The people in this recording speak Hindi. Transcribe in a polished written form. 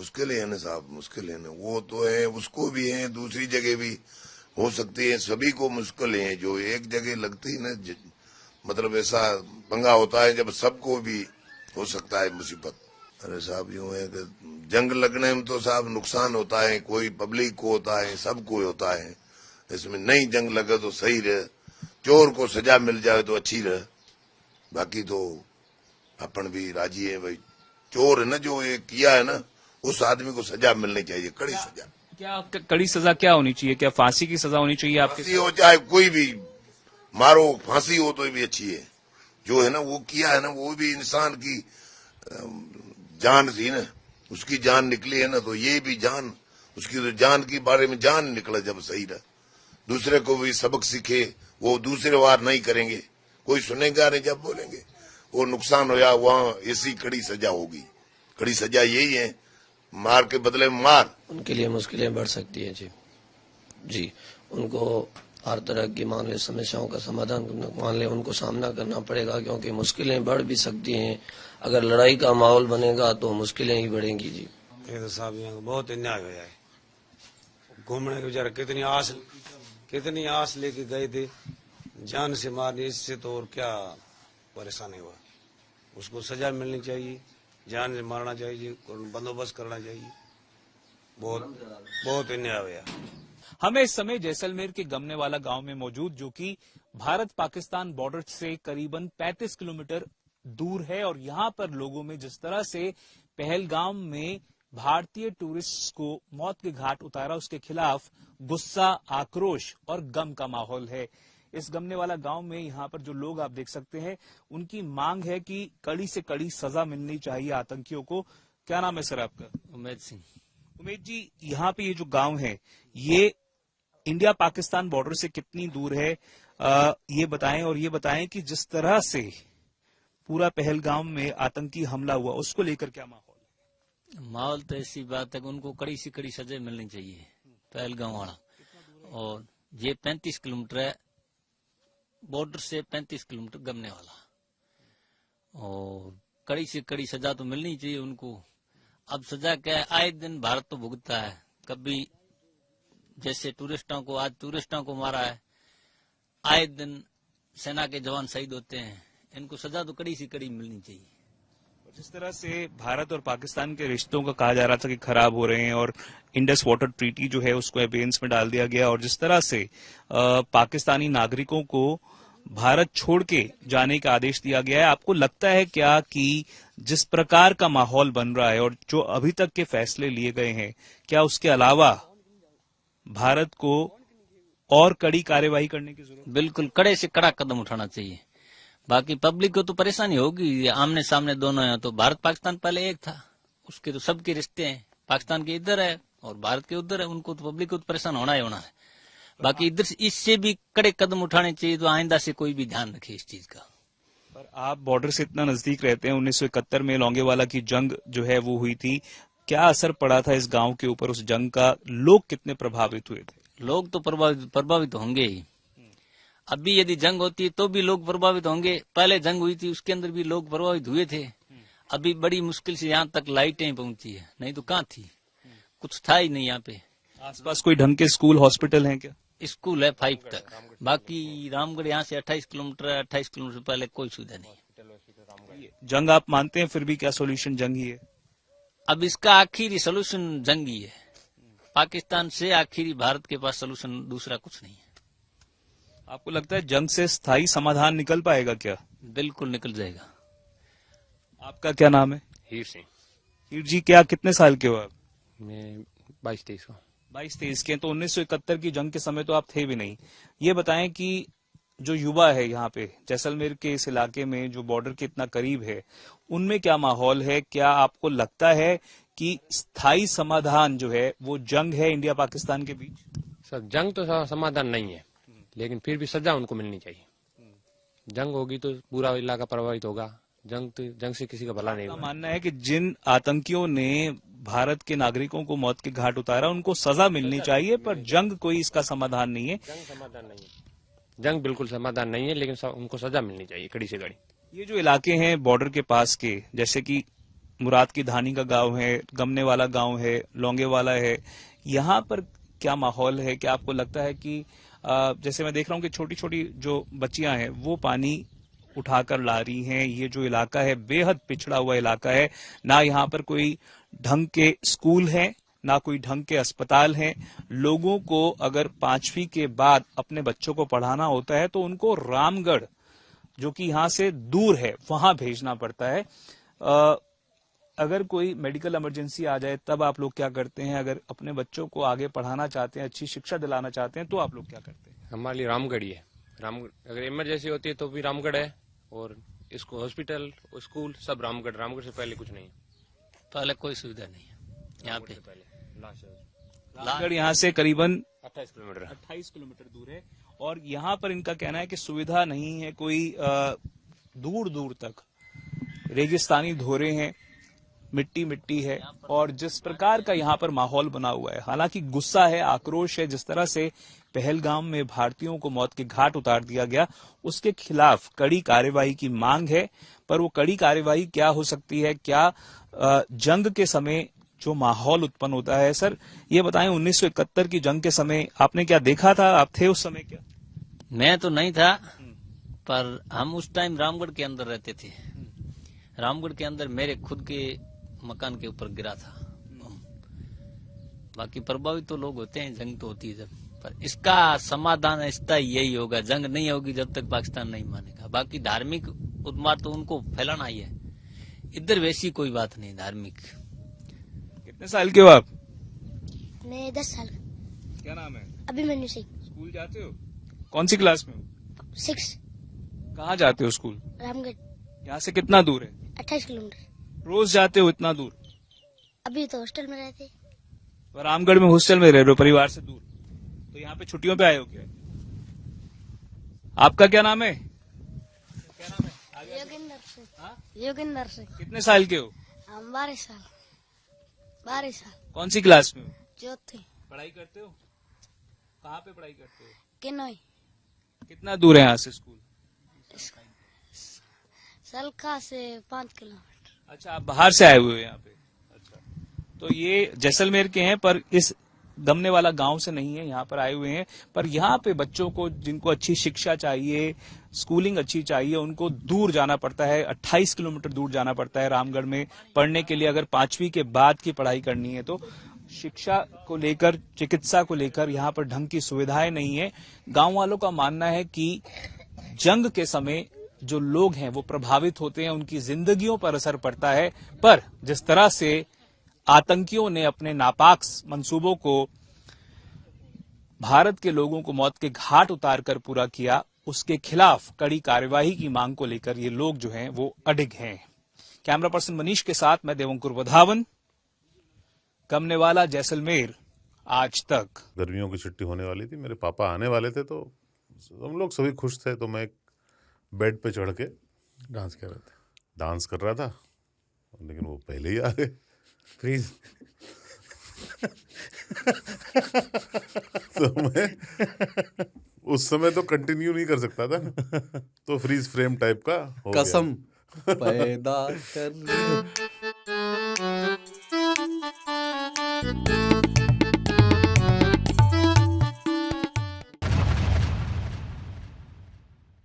मुश्किल है ना साहब, मुश्किल है ना। वो तो है, उसको भी है, दूसरी जगह भी हो सकती है, सभी को मुश्किल है। जो एक जगह लगती है ना, मतलब ऐसा पंगा होता है जब सबको भी हो सकता है मुसीबत। अरे साहब यूं है कि जंग लगने में तो साहब नुकसान होता है, कोई पब्लिक को होता है, सबको होता है। इसमें नहीं जंग लगे तो सही रहे, चोर को सजा मिल जाए तो अच्छी रहे। बाकी तो अपन भी राजी है भाई, चोर है ना जो ये किया है ना, उस आदमी को सजा मिलनी चाहिए, कड़ी सजा। क्या कड़ी सजा क्या होनी चाहिए? क्या फांसी की सजा होनी चाहिए आपके? फांसी हो चाहे कोई भी मारो, फांसी हो तो भी अच्छी है। जो है ना वो किया है ना, वो भी इंसान की जान थी ना, उसकी जान निकली है ना, तो ये भी जान, उसकी तो जान के बारे में जान निकला जब सही रहा, दूसरे को भी सबक सीखे, वो दूसरे वार नहीं करेंगे, कोई सुनेगा नहीं जब बोलेंगे। वो नुकसान होया वहां ऐसी कड़ी सजा होगी। कड़ी सजा यही है, मार के बदले में मार। उनके लिए मुश्किलें बढ़ सकती हैं जी। उनको हर तरह की मान ले समस्याओं का समाधान मान ले उनको सामना करना पड़ेगा, क्योंकि मुश्किलें बढ़ भी सकती हैं। अगर लड़ाई का माहौल बनेगा तो मुश्किलें ही बढ़ेंगी जी। ये तो साहब यहाँ बहुत अन्याय हुआ है। घूमने के बेचारा कितनी आस लेके गए थे, जान से मारने, इससे तो और क्या परेशानी हुआ। उसको सजा मिलनी चाहिए, जान से मारना चाहिए और बंदोबस्त करना चाहिए। बहुत अन्याय हुआ। हमें इस समय जैसलमेर के गमनेवाला गांव में मौजूद, जो कि भारत पाकिस्तान बॉर्डर से करीबन 35 किलोमीटर दूर है, और यहां पर लोगों में जिस तरह से पहलगाम में भारतीय टूरिस्ट को मौत के घाट उतारा, उसके खिलाफ गुस्सा, आक्रोश और गम का माहौल है। इस गमनेवाला गांव में यहाँ पर जो लोग आप देख सकते हैं, उनकी मांग है कि कड़ी से कड़ी सजा मिलनी चाहिए आतंकियों को। क्या नाम है सर आपका? उमेद सिंह। उमेद जी, यहाँ पे ये जो गांव है, ये इंडिया पाकिस्तान बॉर्डर से कितनी दूर है, ये बताएं। और ये बताएं कि जिस तरह से पूरा पहलगाम में आतंकी हमला हुआ, उसको लेकर क्या माहौल है? माहौल तो ऐसी बात है कि उनको कड़ी से कड़ी सजा मिलनी चाहिए, पहलगाम वाला। और ये 35 किलोमीटर है बॉर्डर से, 35 किलोमीटर गमने वाला, और कड़ी से कड़ी सजा तो मिलनी चाहिए उनको। अब सजा क्या है, आए दिन भारत तो भुगतता है। कभी जैसे टूरिस्टों को, आज टूरिस्टों को मारा है, आए दिन सेना के जवान शहीद होते हैं। इनको सजा तो कड़ी से कड़ी मिलनी चाहिए। जिस तरह से भारत और पाकिस्तान के रिश्तों का कहा जा रहा था कि खराब हो रहे हैं, और इंडस वाटर ट्रीटी जो है उसको एबेंस में डाल दिया गया, और जिस तरह से पाकिस्तानी नागरिकों को भारत छोड़ के जाने का आदेश दिया गया है, आपको लगता है क्या कि जिस प्रकार का माहौल बन रहा है और जो अभी तक के फैसले लिए गए हैं, क्या उसके अलावा भारत को और कड़ी कार्यवाही करने की जरूरत? बिल्कुल कड़े से कड़ा कदम उठाना चाहिए। बाकी पब्लिक को तो परेशानी होगी, आमने सामने दोनों हैं। तो भारत पाकिस्तान पहले एक था, उसके तो सबके रिश्ते हैं, पाकिस्तान के इधर है और भारत के उधर है। उनको तो पब्लिक को तो परेशान होना ही होना है। बाकी इधर इससे भी कड़े कदम उठाने चाहिए, तो आइंदा से कोई भी ध्यान रखे इस चीज का। पर आप बॉर्डर से इतना नजदीक रहते हैं, 1971 में लौंगेवाला की जंग जो है वो हुई थी, क्या असर पड़ा था इस गांव के ऊपर उस जंग का? लोग कितने प्रभावित हुए थे? लोग तो प्रभावित होंगे ही। अभी यदि जंग होती तो भी लोग प्रभावित होंगे। पहले जंग हुई थी, उसके अंदर भी लोग प्रभावित हुए थे। अभी बड़ी मुश्किल से यहाँ तक लाइटें पहुंची है, नहीं तो कहाँ थी, कुछ था ही नहीं यहाँ पे। आसपास कोई ढंग के स्कूल, हॉस्पिटल हैं क्या? स्कूल है 5 तक, बाकी रामगढ़ यहाँ से 28 किलोमीटर है। 28 किलोमीटर पहले कोई सुविधा नहीं। जंग आप मानते हैं, फिर भी क्या सोल्यूशन जंग ही है? अब इसका आखिरी सोल्यूशन जंग ही है। पाकिस्तान से आखिरी भारत के पास सोल्यूशन दूसरा कुछ नहीं है। आपको लगता है जंग से स्थायी समाधान निकल पाएगा क्या? बिल्कुल निकल जाएगा। आपका क्या नाम है? हीर सिंह। हीर जी, क्या कितने साल के हो आप? मैं 22-23 का। 22-23 के। तो 1971 की जंग के समय तो आप थे भी नहीं। ये बताएं कि जो युवा है यहाँ पे जैसलमेर के इस इलाके में, जो बॉर्डर के इतना करीब है, उनमें क्या माहौल है? क्या आपको लगता है कि स्थायी समाधान जो है वो जंग है इंडिया पाकिस्तान के बीच? सर जंग तो समाधान नहीं है, लेकिन फिर भी सजा उनको मिलनी चाहिए। जंग होगी तो पूरा इलाका प्रभावित होगा। जंग से किसी का भला नहीं होगा। मानना है कि जिन आतंकियों ने भारत के नागरिकों को मौत के घाट उतारा, उनको सजा मिलनी चाहिए, पर जंग कोई इसका समाधान नहीं है। जंग समाधान नहीं है, जंग बिल्कुल समाधान नहीं है, लेकिन उनको सजा मिलनी चाहिए कड़ी से कड़ी। ये जो इलाके हैं बॉर्डर के पास के, जैसे कि मुराद की धानी का गांव है, गमने वाला गांव है, लौंगे वाला है, यहाँ पर क्या माहौल है? क्या आपको लगता है कि जैसे मैं देख रहा हूँ कि छोटी छोटी जो बच्चियां हैं वो पानी उठाकर ला रही हैं। ये जो इलाका है बेहद पिछड़ा हुआ इलाका है, ना यहाँ पर कोई ढंग के स्कूल हैं, ना कोई ढंग के अस्पताल हैं। लोगों को अगर 5वीं के बाद अपने बच्चों को पढ़ाना होता है तो उनको रामगढ़, जो कि यहाँ से दूर है, वहां भेजना पड़ता है। अगर कोई मेडिकल इमरजेंसी आ जाए तब आप लोग क्या करते हैं? अगर अपने बच्चों को आगे पढ़ाना चाहते हैं, अच्छी शिक्षा दिलाना चाहते हैं, तो आप लोग क्या करते हैं? हमारे लिए रामगढ़ ही है। रामगढ़ अगर इमरजेंसी होती है तो भी रामगढ़ है, और इसको हॉस्पिटल स्कूल सब रामगढ़। रामगढ़ से पहले कुछ नहीं है, पहले कोई सुविधा नहीं है यहाँ पे। रामगढ़ यहाँ से करीबन 28 किलोमीटर 28 किलोमीटर दूर है, और यहाँ पर इनका कहना है कि सुविधा नहीं है कोई। दूर दूर तक रेगिस्तानी धोरे हैं, मिट्टी मिट्टी है, और जिस प्रकार का यहाँ पर माहौल बना हुआ है, हालांकि गुस्सा है, आक्रोश है, जिस तरह से पहलगाम में भारतीयों को मौत के घाट उतार दिया गया, उसके खिलाफ कड़ी कार्यवाही की मांग है। पर वो कड़ी कार्यवाही क्या हो सकती है? क्या जंग के समय जो माहौल उत्पन्न होता है? सर ये बताएं, 1971 की जंग के समय आपने क्या देखा था? आप थे उस समय क्या? मैं तो नहीं था, पर हम उस टाइम रामगढ़ के अंदर रहते थे। रामगढ़ के अंदर मेरे खुद के मकान के ऊपर गिरा था। बाकी प्रभावित तो लोग होते हैं, जंग तो होती है जब, पर इसका समाधान इसका यही होगा, जंग नहीं होगी जब तक पाकिस्तान नहीं मानेगा। बाकी धार्मिक उन्माद तो उनको फैलाना ही है, इधर वैसी कोई बात नहीं धार्मिक। कितने साल के हो आप? मैं 10 साल। क्या नाम है? अभिमन्यु सिंह। स्कूल जाते हो? कौन सी क्लास में हो? 6। कहाँ जाते हो स्कूल? रामगढ़। यहाँ से कितना दूर है? 28 किलोमीटर। रोज जाते हो इतना दूर? अभी तो हॉस्टल में रहते। तो रामगढ़ में हॉस्टल में रह रहे हो, परिवार से दूर, तो यहाँ पे छुट्टियों पे आए हो क्या? आपका क्या नाम है? योगेंद्र सिंह। योगेंद्र सिंह। कितने साल के हो? हम 12 साल। 12 साल। कौन सी क्लास में हो? चौथे। पढ़ाई करते हो? कहाँ पे पढ़ाई करते हो? किनोई। कितना दूर है यहाँ से स्कूल? सलखा से 5 किलोमीटर। अच्छा, आप बाहर से आए हुए हो यहाँ पे? अच्छा, तो ये जैसलमेर के हैं, पर इस गमने वाला गांव से नहीं है, यहाँ पर आए हुए हैं। पर यहाँ पे बच्चों को, जिनको अच्छी शिक्षा चाहिए, स्कूलिंग अच्छी चाहिए, उनको दूर जाना पड़ता है। 28 किलोमीटर दूर जाना पड़ता है रामगढ़ में पढ़ने के लिए। अगर 5वीं के बाद की पढ़ाई करनी है तो शिक्षा को लेकर, चिकित्सा को लेकर यहाँ पर ढंग की सुविधाएं नहीं है। गांव वालों का मानना है कि जंग के समय जो लोग हैं वो प्रभावित होते हैं, उनकी जिंदगियों पर असर पड़ता है। पर जिस तरह से आतंकियों ने अपने नापाक मंसूबों को भारत के लोगों को मौत के घाट उतारकर पूरा किया, उसके खिलाफ कड़ी कार्यवाही की मांग को लेकर ये लोग जो हैं वो अडिग हैं। कैमरा पर्सन मनीष के साथ मैं देवंकुर वधावन, गमनेवाला, जैसलमेर, आज तक। गर्मियों की छुट्टी होने वाली थी, मेरे पापा आने वाले थे, तो हम लोग सभी खुश थे। तो मैं बेड पे चढ़ के डांस कर रहा था, लेकिन वो पहले ही आ गए। फ्रीज। तो मैं उस समय तो कंटिन्यू नहीं कर सकता था, तो फ्रीज फ्रेम टाइप का हो गया। कसम पैदा कर